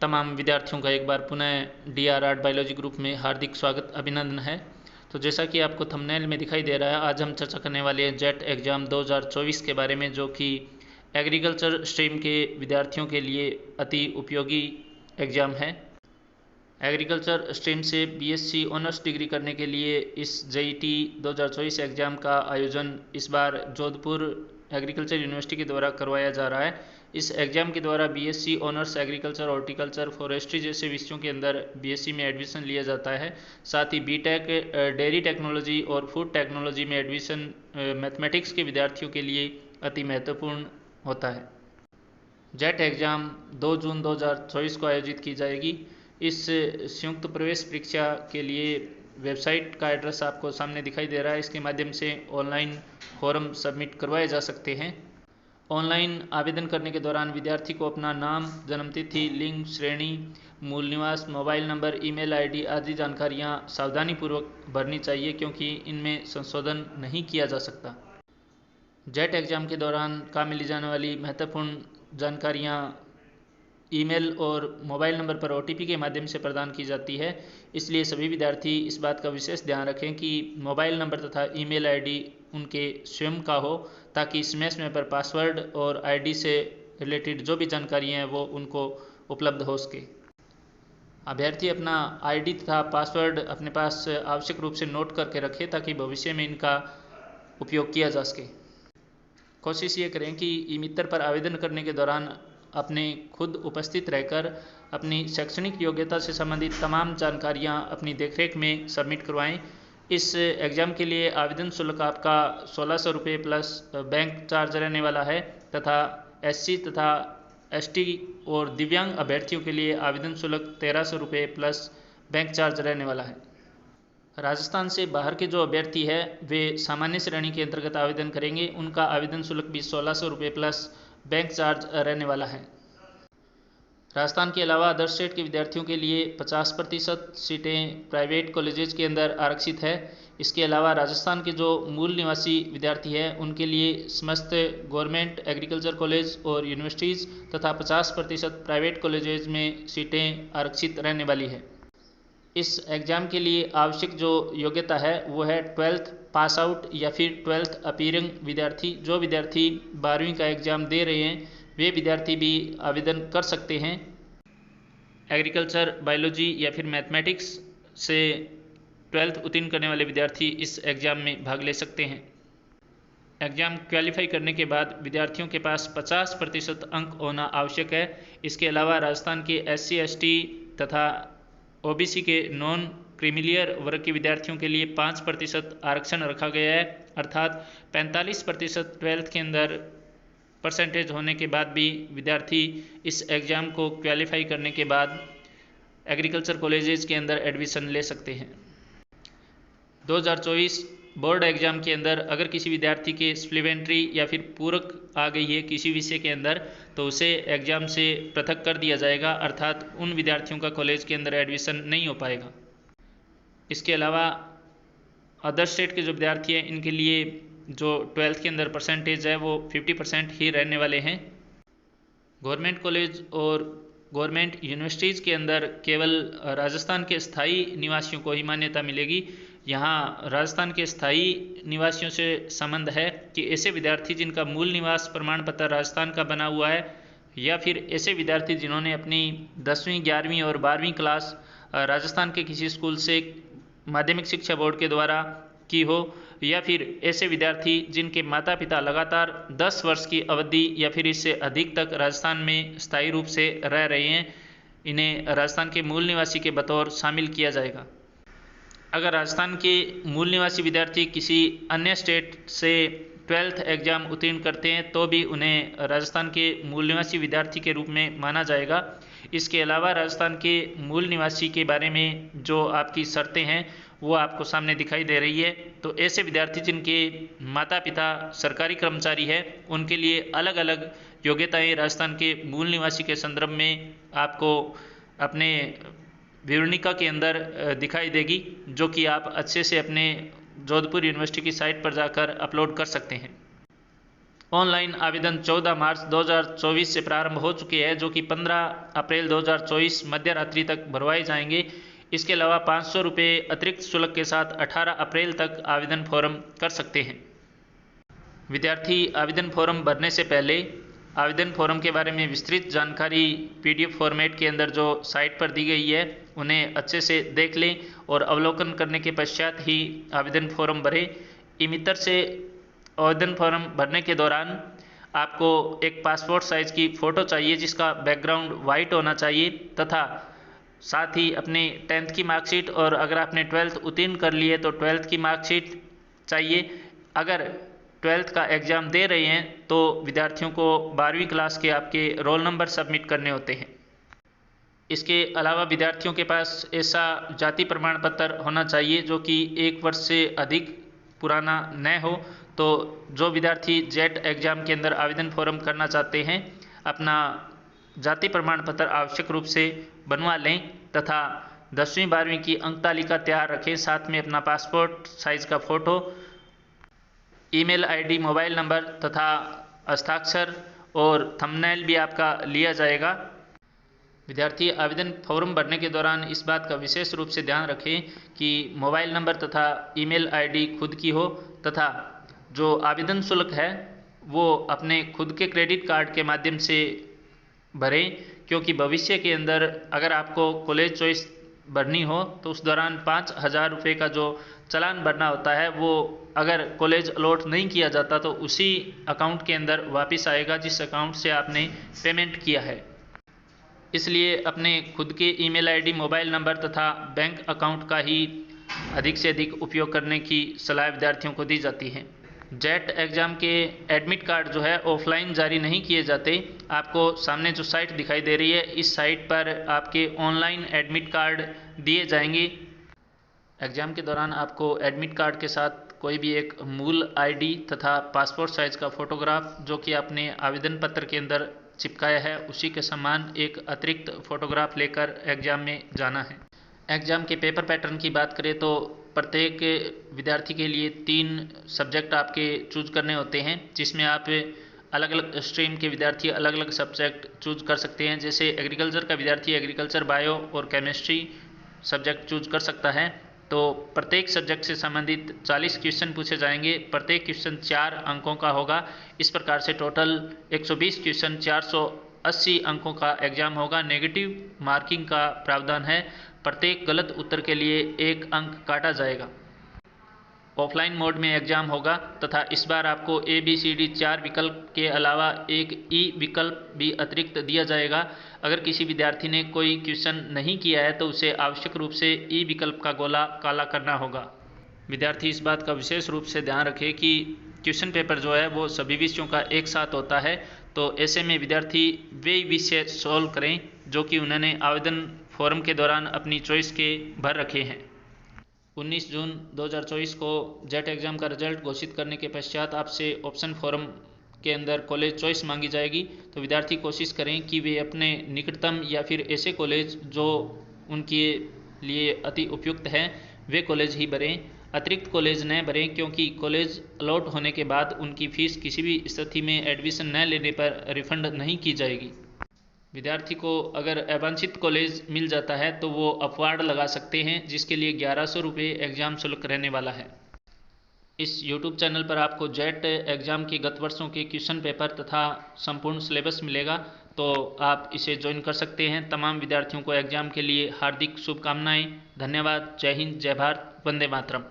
तमाम विद्यार्थियों का एक बार पुनः डीआर आर्ट बायोलॉजी ग्रुप में हार्दिक स्वागत अभिनंदन है। तो जैसा कि आपको थंबनेल में दिखाई दे रहा है, आज हम चर्चा करने वाले हैं जेट एग्ज़ाम 2024 के बारे में, जो कि एग्रीकल्चर स्ट्रीम के विद्यार्थियों के लिए अति उपयोगी एग्ज़ाम है। एग्रीकल्चर स्ट्रीम से बीएससी ऑनर्स डिग्री करने के लिए इस जेईटी 2024 एग्ज़ाम का आयोजन इस बार जोधपुर एग्रीकल्चर यूनिवर्सिटी के द्वारा करवाया जा रहा है। इस एग्ज़ाम के द्वारा BSc honours agriculture, horticulture, forestry जैसे विषयों के अंदर बीएससी में एडमिशन लिया जाता है। साथ ही बीटेक डेयरी टेक्नोलॉजी और फूड टेक्नोलॉजी में एडमिशन मैथमेटिक्स के विद्यार्थियों के लिए अति महत्वपूर्ण होता है। जेट एग्ज़ाम 2 जून 2024 को आयोजित की जाएगी। इस संयुक्त प्रवेश परीक्षा के लिए वेबसाइट का एड्रेस आपको सामने दिखाई दे रहा है। इसके माध्यम से ऑनलाइन फॉर्म सबमिट करवाए जा सकते हैं। ऑनलाइन आवेदन करने के दौरान विद्यार्थी को अपना नाम, जन्मतिथि, लिंग, श्रेणी, मूल निवास, मोबाइल नंबर, ईमेल आईडी आदि जानकारियां सावधानीपूर्वक भरनी चाहिए, क्योंकि इनमें संशोधन नहीं किया जा सकता। जेट एग्ज़ाम के दौरान काम में ली जाने वाली महत्वपूर्ण जानकारियां ईमेल और मोबाइल नंबर पर ओटीपी के माध्यम से प्रदान की जाती है। इसलिए सभी विद्यार्थी इस बात का विशेष ध्यान रखें कि मोबाइल नंबर तथा ईमेल आईडी उनके स्वयं का हो, ताकि स्मैश में पर पासवर्ड और आईडी से रिलेटेड जो भी जानकारी हैं वो उनको उपलब्ध हो सके। अभ्यर्थी अपना आईडी तथा पासवर्ड अपने पास आवश्यक रूप से नोट करके रखे, ताकि भविष्य में इनका उपयोग किया जा सके। कोशिश ये करें कि ई मित्र पर आवेदन करने के दौरान अपने खुद उपस्थित रहकर अपनी शैक्षणिक योग्यता से संबंधित तमाम जानकारियां अपनी देखरेख में सबमिट करवाएं। इस एग्ज़ाम के लिए आवेदन शुल्क आपका 1600 रुपये प्लस बैंक चार्ज रहने वाला है, तथा एससी तथा एसटी और दिव्यांग अभ्यर्थियों के लिए आवेदन शुल्क 1300 रुपये प्लस बैंक चार्ज रहने वाला है। राजस्थान से बाहर के जो अभ्यर्थी है वे सामान्य श्रेणी के अंतर्गत आवेदन करेंगे। उनका आवेदन शुल्क भी 1600 रुपये प्लस बैंक चार्ज रहने वाला है। राजस्थान के अलावा अदर स्टेट के विद्यार्थियों के लिए 50% सीटें प्राइवेट कॉलेजेस के अंदर आरक्षित है। इसके अलावा राजस्थान के जो मूल निवासी विद्यार्थी हैं उनके लिए समस्त गवर्नमेंट एग्रीकल्चर कॉलेज और यूनिवर्सिटीज़ तथा 50% प्राइवेट कॉलेजेस में सीटें आरक्षित रहने वाली है। इस एग्ज़ाम के लिए आवश्यक जो योग्यता है वो है 12th पास आउट या फिर 12th अपीयरिंग विद्यार्थी। जो विद्यार्थी 12वीं का एग्ज़ाम दे रहे हैं वे विद्यार्थी भी आवेदन कर सकते हैं। एग्रीकल्चर, बायोलॉजी या फिर मैथमेटिक्स से 12th उत्तीर्ण करने वाले विद्यार्थी इस एग्ज़ाम में भाग ले सकते हैं। एग्ज़ाम क्वालिफाई करने के बाद विद्यार्थियों के पास 50% अंक होना आवश्यक है। इसके अलावा राजस्थान के SC, ST तथा OBC के नॉन क्रीमिलियर वर्ग के विद्यार्थियों के लिए 5% आरक्षण रखा गया है, अर्थात 45% 12th के अंदर परसेंटेज होने के बाद भी विद्यार्थी इस एग्ज़ाम को क्वालिफाई करने के बाद एग्रीकल्चर कॉलेजेस के अंदर एडमिशन ले सकते हैं। 2024 बोर्ड एग्ज़ाम के अंदर अगर किसी विद्यार्थी के सप्लीमेंट्री या फिर पूरक आ गई है किसी विषय के अंदर, तो उसे एग्ज़ाम से पृथक कर दिया जाएगा, अर्थात उन विद्यार्थियों का कॉलेज के अंदर एडमिशन नहीं हो पाएगा। इसके अलावा अदर स्टेट के जो विद्यार्थी हैं इनके लिए जो 12th के अंदर परसेंटेज है वो 50% ही रहने वाले हैं। गवर्नमेंट कॉलेज और गवर्नमेंट यूनिवर्सिटीज़ के अंदर केवल राजस्थान के स्थायी निवासियों को ही मान्यता मिलेगी। यहाँ राजस्थान के स्थायी निवासियों से संबंध है कि ऐसे विद्यार्थी जिनका मूल निवास प्रमाण पत्र राजस्थान का बना हुआ है, या फिर ऐसे विद्यार्थी जिन्होंने अपनी 10वीं, 11वीं और 12वीं क्लास राजस्थान के किसी स्कूल से माध्यमिक शिक्षा बोर्ड के द्वारा की हो, या फिर ऐसे विद्यार्थी जिनके माता पिता लगातार 10 वर्ष की अवधि या फिर इससे अधिक तक राजस्थान में स्थायी रूप से रह रहे हैं, इन्हें राजस्थान के मूल निवासी के बतौर शामिल किया जाएगा। अगर राजस्थान के मूल निवासी विद्यार्थी किसी अन्य स्टेट से 12th एग्ज़ाम उत्तीर्ण करते हैं तो भी उन्हें राजस्थान के मूल निवासी विद्यार्थी के रूप में माना जाएगा। इसके अलावा राजस्थान के मूल निवासी के बारे में जो आपकी शर्तें हैं वो आपको सामने दिखाई दे रही है। तो ऐसे विद्यार्थी जिनके माता पिता सरकारी कर्मचारी है उनके लिए अलग अलग योग्यताएं राजस्थान के मूल निवासी के संदर्भ में आपको अपने विवरणिका के अंदर दिखाई देगी, जो कि आप अच्छे से अपने जोधपुर यूनिवर्सिटी की साइट पर जाकर अपलोड कर सकते हैं। ऑनलाइन आवेदन 14 मार्च 2024 से प्रारंभ हो चुके हैं, जो कि 15 अप्रैल 2024 मध्य रात्रि तक भरवाए जाएंगे। इसके अलावा 500 रुपये अतिरिक्त शुल्क के साथ 18 अप्रैल तक आवेदन फॉर्म कर सकते हैं। विद्यार्थी आवेदन फॉर्म भरने से पहले आवेदन फॉर्म के बारे में विस्तृत जानकारी PDF फॉर्मेट के अंदर जो साइट पर दी गई है उन्हें अच्छे से देख लें और अवलोकन करने के पश्चात ही आवेदन फॉर्म भरें। ई-मित्र से आवेदन फॉर्म भरने के दौरान आपको एक पासपोर्ट साइज़ की फ़ोटो चाहिए जिसका बैकग्राउंड वाइट होना चाहिए, तथा साथ ही अपने 10th की मार्कशीट और अगर आपने 12th उत्तीर्ण कर लिए तो 12th की मार्कशीट चाहिए। अगर 12th का एग्ज़ाम दे रहे हैं तो विद्यार्थियों को 12वीं क्लास के आपके रोल नंबर सबमिट करने होते हैं। इसके अलावा विद्यार्थियों के पास ऐसा जाति प्रमाण पत्र होना चाहिए जो कि 1 वर्ष से अधिक पुराना न हो। तो जो विद्यार्थी जेट एग्ज़ाम के अंदर आवेदन फॉर्म करना चाहते हैं अपना जाति प्रमाण पत्र आवश्यक रूप से बनवा लें तथा 10वीं 12वीं की अंक तालिका तैयार रखें। साथ में अपना पासपोर्ट साइज़ का photo, email ID, mobile number तथा हस्ताक्षर और थंबनेल भी आपका लिया जाएगा। विद्यार्थी आवेदन फॉर्म भरने के दौरान इस बात का विशेष रूप से ध्यान रखें कि मोबाइल नंबर तथा ईमेल आईडी खुद की हो तथा जो आवेदन शुल्क है वो अपने खुद के क्रेडिट कार्ड के माध्यम से भरें, क्योंकि भविष्य के अंदर अगर आपको कॉलेज चॉइस भरनी हो तो उस दौरान 5,000 रुपये का जो चालान भरना होता है वो अगर कॉलेज अलॉट नहीं किया जाता तो उसी अकाउंट के अंदर वापस आएगा जिस अकाउंट से आपने पेमेंट किया है। इसलिए अपने खुद के ईमेल आईडी, मोबाइल नंबर तथा बैंक अकाउंट का ही अधिक से अधिक उपयोग करने की सलाह विद्यार्थियों को दी जाती है। जेट एग्ज़ाम के एडमिट कार्ड जो है ऑफलाइन जारी नहीं किए जाते। आपको सामने जो साइट दिखाई दे रही है इस साइट पर आपके ऑनलाइन एडमिट कार्ड दिए जाएंगे। एग्ज़ाम के दौरान आपको एडमिट कार्ड के साथ कोई भी एक मूल आईडी तथा पासपोर्ट साइज़ का फ़ोटोग्राफ जो कि आपने आवेदन पत्र के अंदर चिपकाया है उसी के समान एक अतिरिक्त फ़ोटोग्राफ लेकर एग्ज़ाम में जाना है। एग्ज़ाम के पेपर पैटर्न की बात करें तो प्रत्येक विद्यार्थी के लिए 3 सब्जेक्ट आपके चूज करने होते हैं, जिसमें आप अलग अलग स्ट्रीम के विद्यार्थी अलग अलग सब्जेक्ट चूज कर सकते हैं। जैसे एग्रीकल्चर का विद्यार्थी एग्रीकल्चर, बायो और केमिस्ट्री सब्जेक्ट चूज कर सकता है। तो प्रत्येक सब्जेक्ट से संबंधित 40 क्वेश्चन पूछे जाएंगे। प्रत्येक क्वेश्चन 4 अंकों का होगा। इस प्रकार से टोटल 120 क्वेश्चन 480 अंकों का एग्ज़ाम होगा। नेगेटिव मार्किंग का प्रावधान है। प्रत्येक गलत उत्तर के लिए 1 अंक काटा जाएगा। ऑफलाइन मोड में एग्ज़ाम होगा तथा इस बार आपको ABCD 4 विकल्प के अलावा एक E विकल्प भी अतिरिक्त दिया जाएगा। अगर किसी विद्यार्थी ने कोई क्वेश्चन नहीं किया है तो उसे आवश्यक रूप से E विकल्प का गोला काला करना होगा। विद्यार्थी इस बात का विशेष रूप से ध्यान रखें कि क्वेश्चन पेपर जो है वो सभी विषयों का एक साथ होता है। तो ऐसे में विद्यार्थी वे विषय सॉल्व करें जो कि उन्होंने आवेदन फॉर्म के दौरान अपनी चॉइस के भर रखे हैं। 19 जून 2024 को जेट एग्ज़ाम का रिजल्ट घोषित करने के पश्चात आपसे ऑप्शन फॉर्म के अंदर कॉलेज चॉइस मांगी जाएगी। तो विद्यार्थी कोशिश करें कि वे अपने निकटतम या फिर ऐसे कॉलेज जो उनके लिए अति उपयुक्त हैं वे कॉलेज ही भरें। अतिरिक्त कॉलेज न भरें, क्योंकि कॉलेज अलॉट होने के बाद उनकी फ़ीस किसी भी स्थिति में एडमिशन न लेने पर रिफंड नहीं की जाएगी। विद्यार्थी को अगर अवांछित कॉलेज मिल जाता है तो वो अपवाड लगा सकते हैं, जिसके लिए 1100 रुपये एग्ज़ाम शुल्क रहने वाला है। इस YouTube चैनल पर आपको जेट एग्ज़ाम के गत वर्षों के क्वेश्चन पेपर तथा संपूर्ण सिलेबस मिलेगा, तो आप इसे ज्वाइन कर सकते हैं। तमाम विद्यार्थियों को एग्ज़ाम के लिए हार्दिक शुभकामनाएं। धन्यवाद। जय हिंद, जय भारत, वंदे मातरम।